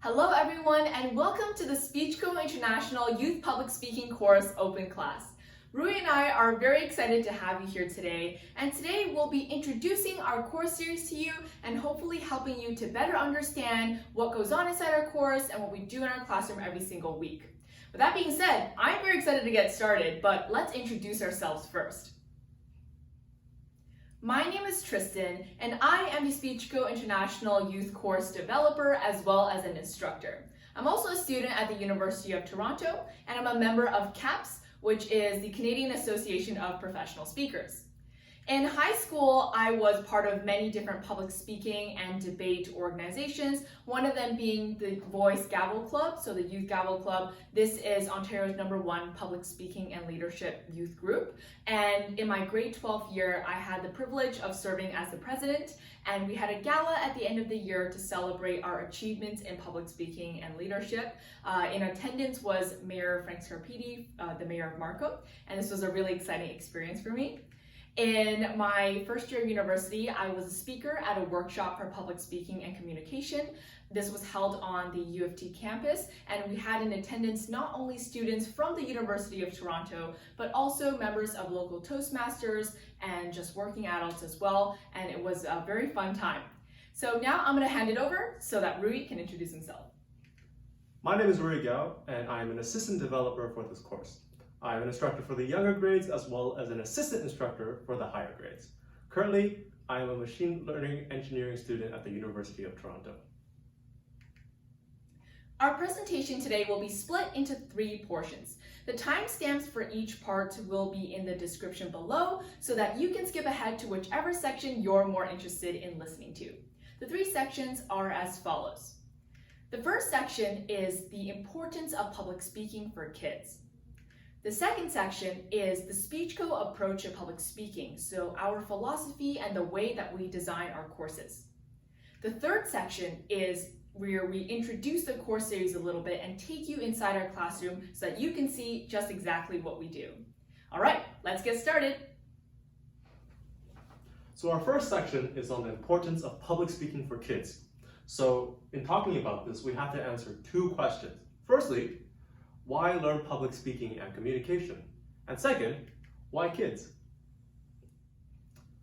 Hello everyone and welcome to the SpeechCo International Youth Public Speaking Course Open Class. Rui and I are very excited to have you here today, and today we'll be introducing our course series to you and hopefully helping you to better understand what goes on inside our course and what we do in our classroom every single week. With that being said, I'm very excited to get started, but let's introduce ourselves first. My name is Tristen, and I am the SpeechCo International Youth Course developer as well as an instructor. I'm also a student at the University of Toronto, and I'm a member of CAPS, which is the Canadian Association of Professional Speakers. In high school, I was part of many different public speaking and debate organizations, one of them being the Voice Gavel Club, so the Youth Gavel Club. This is Ontario's #1 public speaking and leadership youth group. And in my grade 12 year, I had the privilege of serving as the president, and we had a gala at the end of the year to celebrate our achievements in public speaking and leadership. In attendance was Mayor Frank Scarpiti, the mayor of Markham, and this was a really exciting experience for me. In my first year of university, I was a speaker at a workshop for public speaking and communication. This was held on the U of T campus, and we had in attendance not only students from the University of Toronto, but also members of local Toastmasters and just working adults as well, and it was a very fun time. So now I'm going to hand it over so that Rui can introduce himself. My name is Rui Gao, and I am an assistant developer for this course. I am an instructor for the younger grades as well as an assistant instructor for the higher grades. Currently, I am a machine learning engineering student at the University of Toronto. Our presentation today will be split into 3 portions. The timestamps for each part will be in the description below so that you can skip ahead to whichever section you're more interested in listening to. The 3 sections are as follows. The first section is the importance of public speaking for kids. The second section is the SpeechCo approach to public speaking, so our philosophy and the way that we design our courses. The third section is where we introduce the course series a little bit and take you inside our classroom so that you can see just exactly what we do. All right, let's get started. So our first section is on the importance of public speaking for kids. So in talking about this, we have to answer 2 questions. Firstly, why learn public speaking and communication? And second, why kids?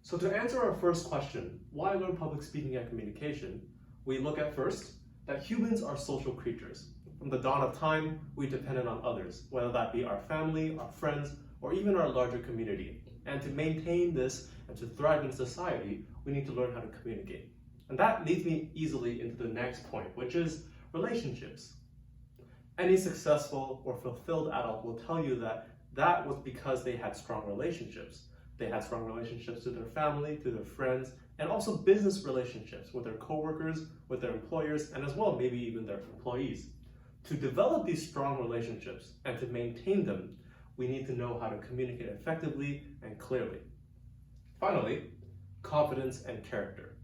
So to answer our first question, why learn public speaking and communication, we look at first that humans are social creatures. From the dawn of time, we depended on others, whether that be our family, our friends, or even our larger community. And to maintain this and to thrive in society, we need to learn how to communicate. And that leads me easily into the next point, which is relationships. Any successful or fulfilled adult will tell you that that was because they had strong relationships. They had strong relationships to their family, to their friends, and also business relationships with their coworkers, with their employers, and as well maybe even their employees. To develop these strong relationships and to maintain them, we need to know how to communicate effectively and clearly. Finally, confidence and character.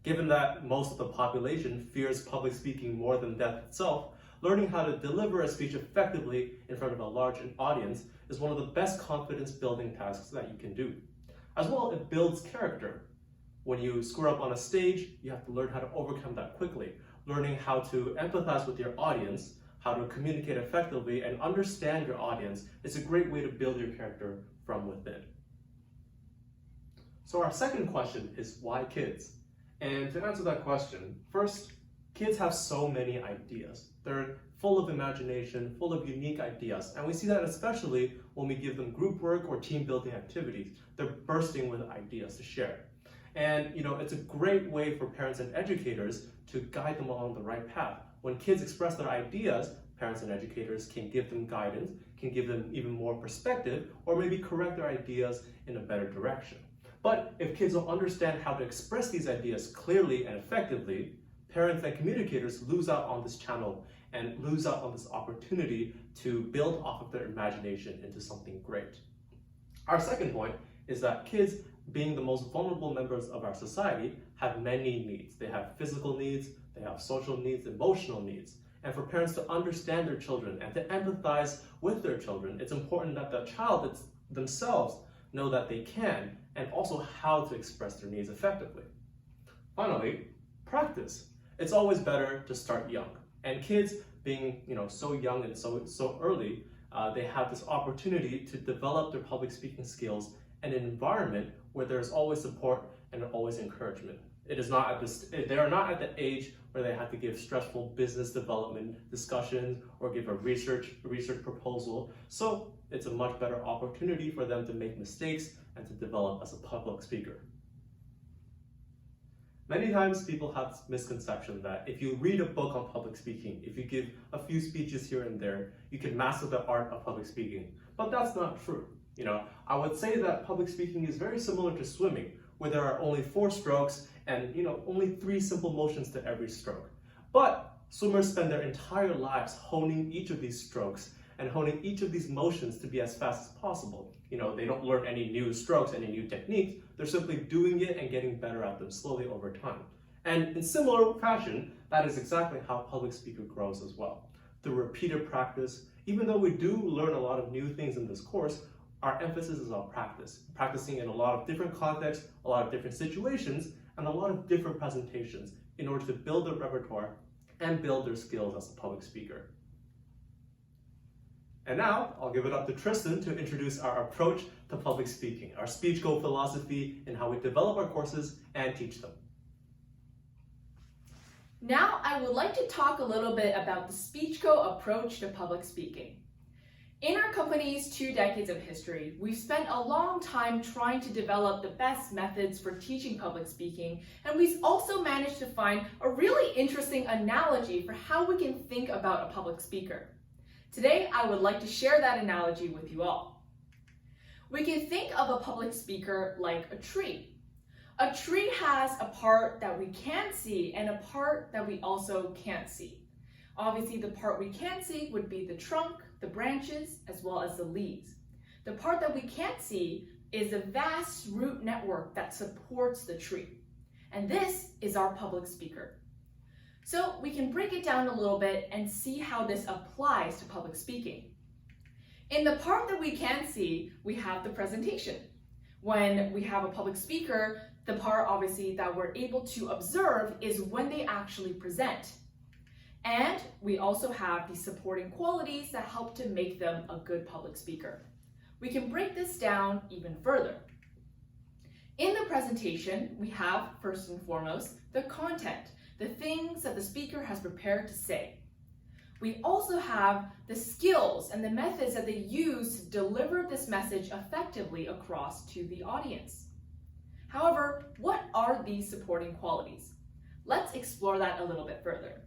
Given that most of the population fears public speaking more than death itself, learning how to deliver a speech effectively in front of a large audience is one of the best confidence building tasks that you can do. As well, it builds character. When you screw up on a stage, you have to learn how to overcome that quickly. Learning how to empathize with your audience, how to communicate effectively and understand your audience is a great way to build your character from within. So our second question is why kids? And to answer that question, first, kids have so many ideas. They're full of imagination, full of unique ideas. And we see that especially when we give them group work or team building activities. They're bursting with ideas to share. And it's a great way for parents and educators to guide them along the right path. When kids express their ideas, parents and educators can give them guidance, can give them even more perspective, or maybe correct their ideas in a better direction. But if kids don't understand how to express these ideas clearly and effectively, parents and communicators lose out on this channel and lose out on this opportunity to build off of their imagination into something great. Our second point is that kids, being the most vulnerable members of our society, have many needs. They have physical needs, they have social needs, emotional needs. And for parents to understand their children and to empathize with their children, it's important that the child themselves know that they can and also how to express their needs effectively. Finally, practice. It's always better to start young. And kids being so young and so early, they have this opportunity to develop their public speaking skills in an environment where there's always support and always encouragement. They are not at the age where they have to give stressful business development discussions or give a research proposal. So it's a much better opportunity for them to make mistakes and to develop as a public speaker. Many times people have this misconception that if you read a book on public speaking, if you give a few speeches here and there, you can master the art of public speaking. But that's not true. I would say that public speaking is very similar to swimming, where there are only 4 strokes and only 3 simple motions to every stroke. But swimmers spend their entire lives honing each of these strokes and honing each of these motions to be as fast as possible. They don't learn any new strokes, any new techniques. They're simply doing it and getting better at them slowly over time. And in similar fashion, that is exactly how public speaker grows as well. Through repeated practice, even though we do learn a lot of new things in this course, our emphasis is on practice, practicing in a lot of different contexts, a lot of different situations, and a lot of different presentations in order to build their repertoire and build their skills as a public speaker. And now, I'll give it up to Tristen to introduce our approach to public speaking, our SpeechCo philosophy, and how we develop our courses and teach them. Now, I would like to talk a little bit about the SpeechCo approach to public speaking. In our company's 2 decades of history, we've spent a long time trying to develop the best methods for teaching public speaking, and we've also managed to find a really interesting analogy for how we can think about a public speaker. Today, I would like to share that analogy with you all. We can think of a public speaker like a tree. A tree has a part that we can see and a part that we also can't see. Obviously, the part we can see would be the trunk, the branches, as well as the leaves. The part that we can't see is the vast root network that supports the tree. And this is our public speaker. So we can break it down a little bit and see how this applies to public speaking. In the part that we can see, we have the presentation. When we have a public speaker, the part obviously that we're able to observe is when they actually present. And we also have the supporting qualities that help to make them a good public speaker. We can break this down even further. In the presentation, we have, first and foremost, the content, the things that the speaker has prepared to say. We also have the skills and the methods that they use to deliver this message effectively across to the audience. However, what are these supporting qualities? Let's explore that a little bit further.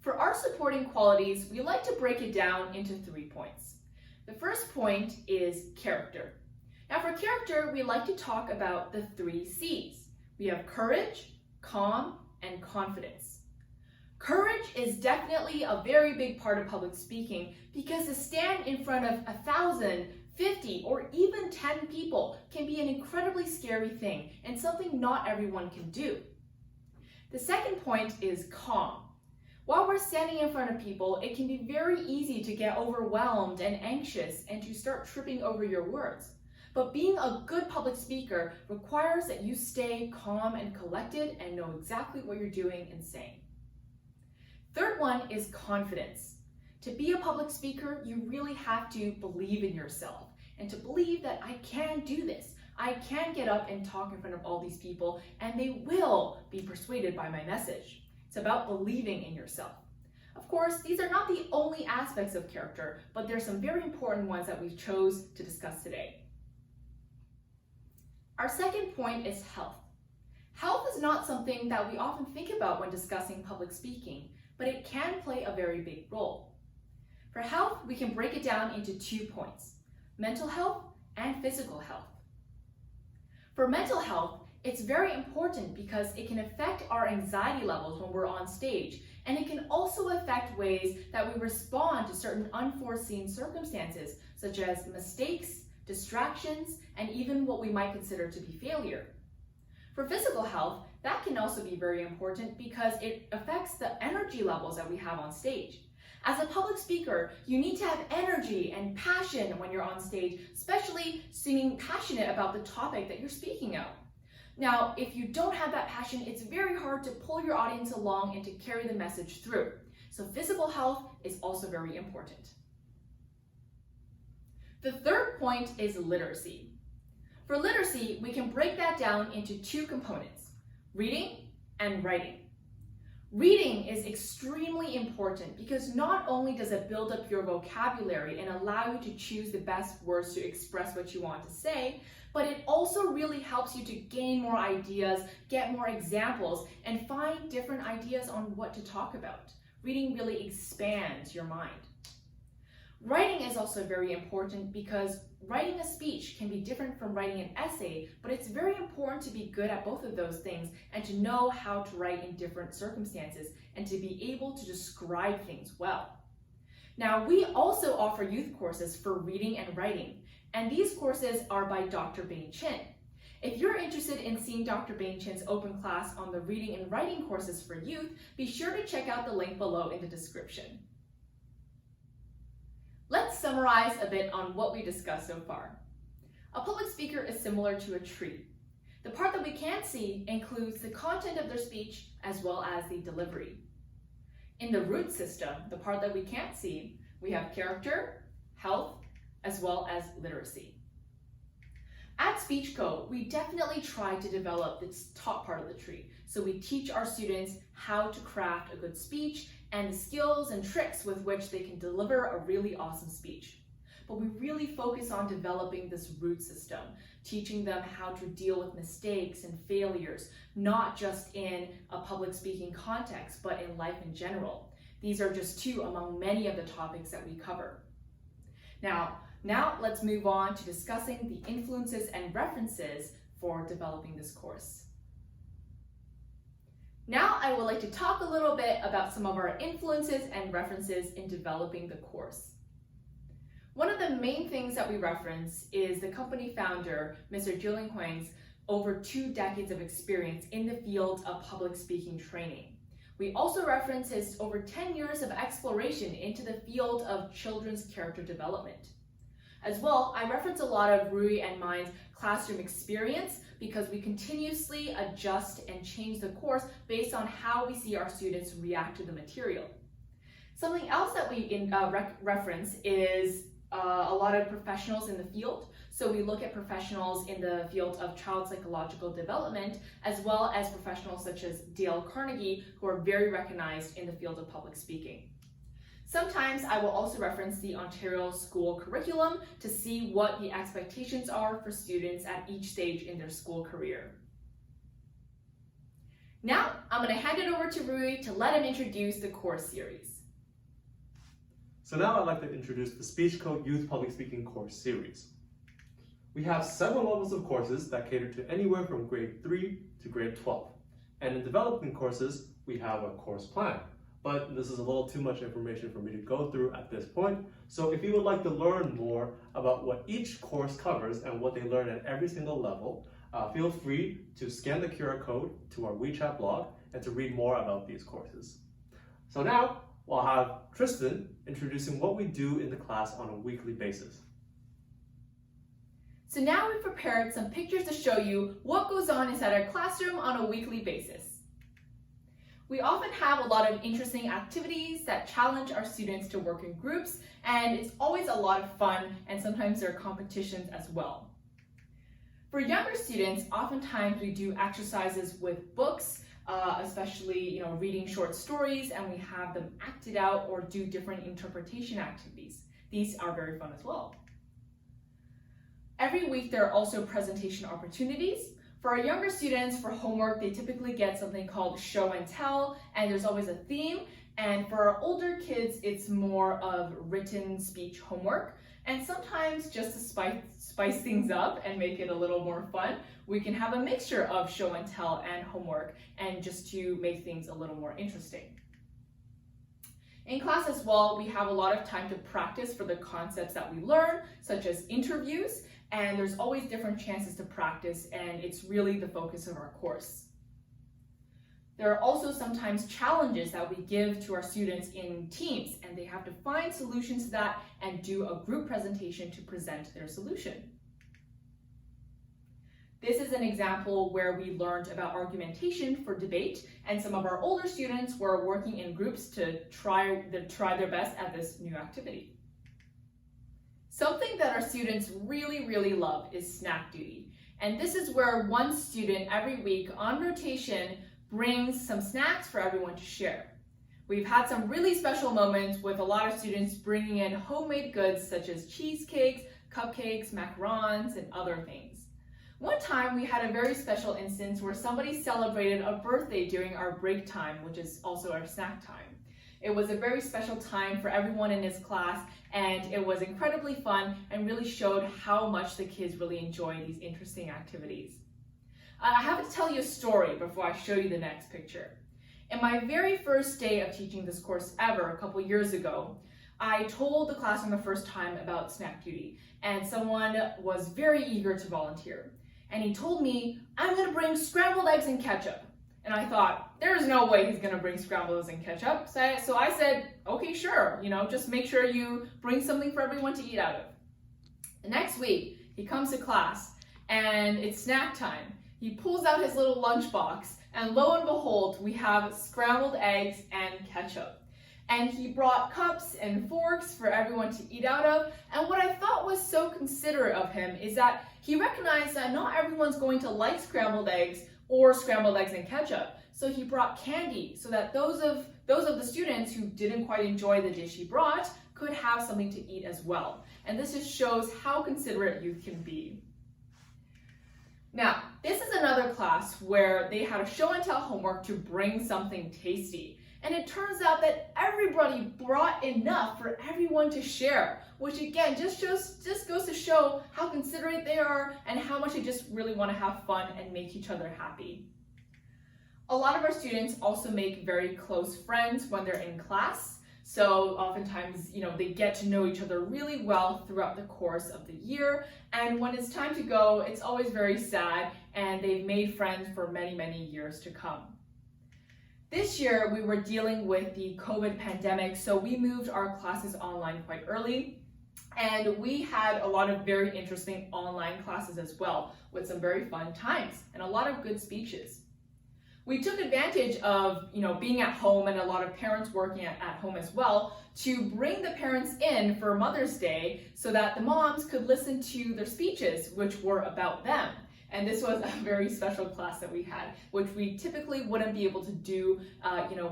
For our supporting qualities, we like to break it down into 3 points. The first point is character. Now for character, we like to talk about the 3 C's. We have courage, calm, and confidence. Courage is definitely a very big part of public speaking because to stand in front of 1,000, 50, or even 10 people can be an incredibly scary thing and something not everyone can do. The second point is calm. While we're standing in front of people, it can be very easy to get overwhelmed and anxious and to start tripping over your words. But being a good public speaker requires that you stay calm and collected and know exactly what you're doing and saying. Third one is confidence. To be a public speaker, you really have to believe in yourself and to believe that I can do this. I can get up and talk in front of all these people and they will be persuaded by my message. It's about believing in yourself. Of course, these are not the only aspects of character, but there's some very important ones that we chose to discuss today. Our second point is health. Health is not something that we often think about when discussing public speaking, but it can play a very big role. For health, we can break it down into 2 points, mental health and physical health. For mental health, it's very important because it can affect our anxiety levels when we're on stage, and it can also affect ways that we respond to certain unforeseen circumstances, such as mistakes, distractions, and even what we might consider to be failure. For physical health, that can also be very important because it affects the energy levels that we have on stage. As a public speaker, you need to have energy and passion when you're on stage, especially seeming passionate about the topic that you're speaking of. Now, if you don't have that passion, it's very hard to pull your audience along and to carry the message through. So physical health is also very important. The third point is literacy. For literacy, we can break that down into two components, reading and writing. Reading is extremely important because not only does it build up your vocabulary and allow you to choose the best words to express what you want to say, but it also really helps you to gain more ideas, get more examples, and find different ideas on what to talk about. Reading really expands your mind. Writing is also very important because writing a speech can be different from writing an essay, but it's very important to be good at both of those things and to know how to write in different circumstances and to be able to describe things well. Now, we also offer youth courses for reading and writing, and these courses are by Dr. Bain. If you're interested in seeing Dr. Bain's open class on the reading and writing courses for youth, be sure to check out the link below in the description. Let's summarize a bit on what we discussed so far. A public speaker is similar to a tree. The part that we can't see includes the content of their speech as well as the delivery. In the root system, the part that we can't see, we have character, health, as well as literacy. At SpeechCo, we definitely try to develop this top part of the tree. So we teach our students how to craft a good speech and the skills and tricks with which they can deliver a really awesome speech. But we really focus on developing this root system, teaching them how to deal with mistakes and failures, not just in a public speaking context, but in life in general. These are just two among many of the topics that we cover. Now let's move on to discussing the influences and references for developing this course. Now I would like to talk a little bit about some of our influences and references in developing the course. One of the main things that we reference is the company founder, Mr. Tristen Huang's over 2 decades of experience in the field of public speaking training. We also reference his over 10 years of exploration into the field of children's character development. As well, I reference a lot of Rui and mine's classroom experience because we continuously adjust and change the course based on how we see our students react to the material. Something else that we reference is a lot of professionals in the field. So we look at professionals in the field of child psychological development, as well as professionals such as Dale Carnegie, who are very recognized in the field of public speaking. Sometimes I will also reference the Ontario school curriculum to see what the expectations are for students at each stage in their school career. Now, I'm going to hand it over to Rui to let him introduce the course series. So now I'd like to introduce the SpeechCo Youth Public Speaking course series. We have several levels of courses that cater to anywhere from grade 3 to grade 12. And in developing courses, we have a course plan. But this is a little too much information for me to go through at this point. So if you would like to learn more about what each course covers and what they learn at every single level, feel free to scan the QR code to our WeChat blog and to read more about these courses. So now we'll have Tristen introducing what we do in the class on a weekly basis. So now we've prepared some pictures to show you what goes on inside our classroom on a weekly basis. We often have a lot of interesting activities that challenge our students to work in groups, and it's always a lot of fun, and sometimes there are competitions as well. For younger students, oftentimes we do exercises with books, especially reading short stories, and we have them acted out or do different interpretation activities. These are very fun as well. Every week there are also presentation opportunities. For our younger students, for homework, they typically get something called show and tell, and there's always a theme. And for our older kids, it's more of written speech homework. And sometimes just to spice things up and make it a little more fun, we can have a mixture of show and tell and homework, and just to make things a little more interesting. In class as well, we have a lot of time to practice for the concepts that we learn, such as interviews, and there's always different chances to practice, and it's really the focus of our course. There are also sometimes challenges that we give to our students in teams, and they have to find solutions to that and do a group presentation to present their solution. This is an example where we learned about argumentation for debate, and some of our older students were working in groups to try their best at this new activity. Something that our students really love is snack duty. And this is where one student every week on rotation brings some snacks for everyone to share. We've had some really special moments with a lot of students bringing in homemade goods such as cheesecakes, cupcakes, macarons, and other things. One time we had a very special instance where somebody celebrated a birthday during our break time, which is also our snack time. It was a very special time for everyone in his class, and it was incredibly fun and really showed how much the kids really enjoy these interesting activities. I have to tell you a story before I show you the next picture. In my very first day of teaching this course ever, a couple years ago, I told the class for the first time about snack duty, and someone was very eager to volunteer. And he told me, I'm going to bring scrambled eggs and ketchup. And I thought, there's no way he's going to bring scrambled eggs and ketchup. So I said, okay, sure, just make sure you bring something for everyone to eat out of. The next week, he comes to class, and it's snack time. He pulls out his little lunchbox, and lo and behold, we have scrambled eggs and ketchup. And he brought cups and forks for everyone to eat out of. And what I thought was so considerate of him is that he recognized that not everyone's going to like scrambled eggs or scrambled eggs and ketchup. So he brought candy so that those of the students who didn't quite enjoy the dish he brought could have something to eat as well. And this just shows how considerate youth can be. Now, this is another class where they had a show and tell homework to bring something tasty. And it turns out that everybody brought enough for everyone to share, which again just goes to show how considerate they are and how much they just really want to have fun and make each other happy. A lot of our students also make very close friends when they're in class. So oftentimes, they get to know each other really well throughout the course of the year. And when it's time to go, it's always very sad, and they've made friends for many years to come. This year, we were dealing with the COVID pandemic, so we moved our classes online quite early, and we had a lot of very interesting online classes as well, with some very fun times and a lot of good speeches. We took advantage of, being at home and a lot of parents working at home as well to bring the parents in for Mother's Day so that the moms could listen to their speeches, which were about them. And this was a very special class that we had, which we typically wouldn't be able to do,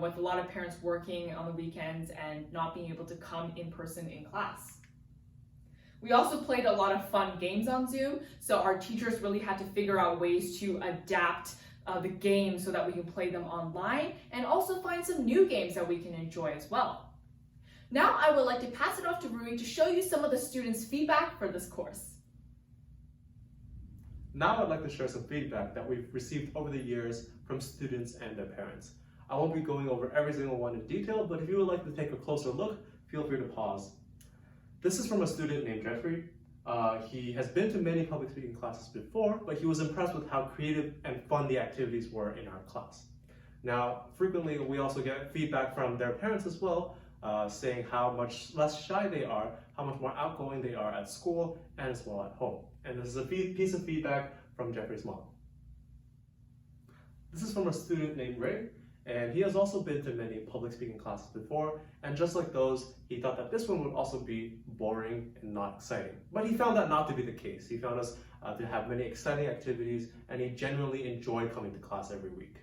with a lot of parents working on the weekends and not being able to come in person in class. We also played a lot of fun games on Zoom, so our teachers really had to figure out ways to adapt the games so that we can play them online and also find some new games that we can enjoy as well. Now I would like to pass it off to Rui to show you some of the students' feedback for this course. Now I'd like to share some feedback that we've received over the years from students and their parents. I won't be going over every single one in detail, but if you would like to take a closer look, feel free to pause. This is from a student named Jeffrey. He has been to many public speaking classes before, but he was impressed with how creative and fun the activities were in our class. Now, frequently we also get feedback from their parents as well, saying how much less shy they are, how much more outgoing they are at school and as well at home. And this is a piece of feedback from Jeffrey's mom. This is from a student named Ray, and he has also been to many public speaking classes before, and just like those, he thought that this one would also be boring and not exciting. But he found that not to be the case. He found us to have many exciting activities, and he genuinely enjoyed coming to class every week.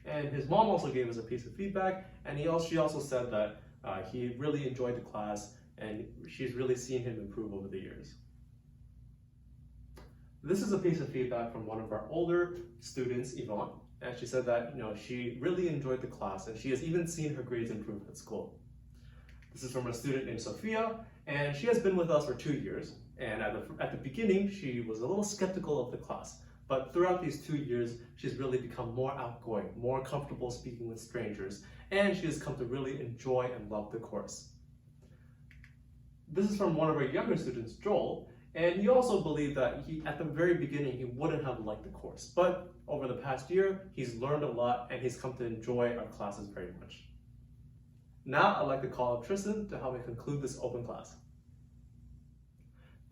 And his mom also gave us a piece of feedback, and she also said that he really enjoyed the class, and she's really seen him improve over the years. This is a piece of feedback from one of our older students, Yvonne, and she said that she really enjoyed the class, and she has even seen her grades improve at school. This is from a student named Sophia, and she has been with us for 2 years. And at the beginning, she was a little skeptical of the class, but throughout these 2 years, she's really become more outgoing, more comfortable speaking with strangers, and she has come to really enjoy and love the course. This is from one of our younger students, Joel, and he also believed that at the very beginning, he wouldn't have liked the course, but over the past year, he's learned a lot and he's come to enjoy our classes very much. Now, I'd like to call up Tristen to help me conclude this open class.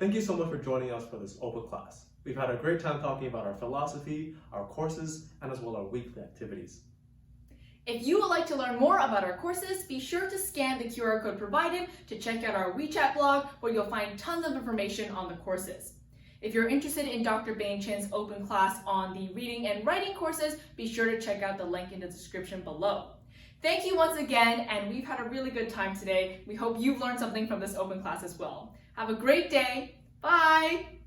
Thank you so much for joining us for this open class. We've had a great time talking about our philosophy, our courses, and as well our weekly activities. If you would like to learn more about our courses, be sure to scan the QR code provided to check out our WeChat blog, where you'll find tons of information on the courses. If you're interested in Dr. Bain Chen's open class on the reading and writing courses, be sure to check out the link in the description below. Thank you once again, and we've had a really good time today. We hope you've learned something from this open class as well. Have a great day. Bye!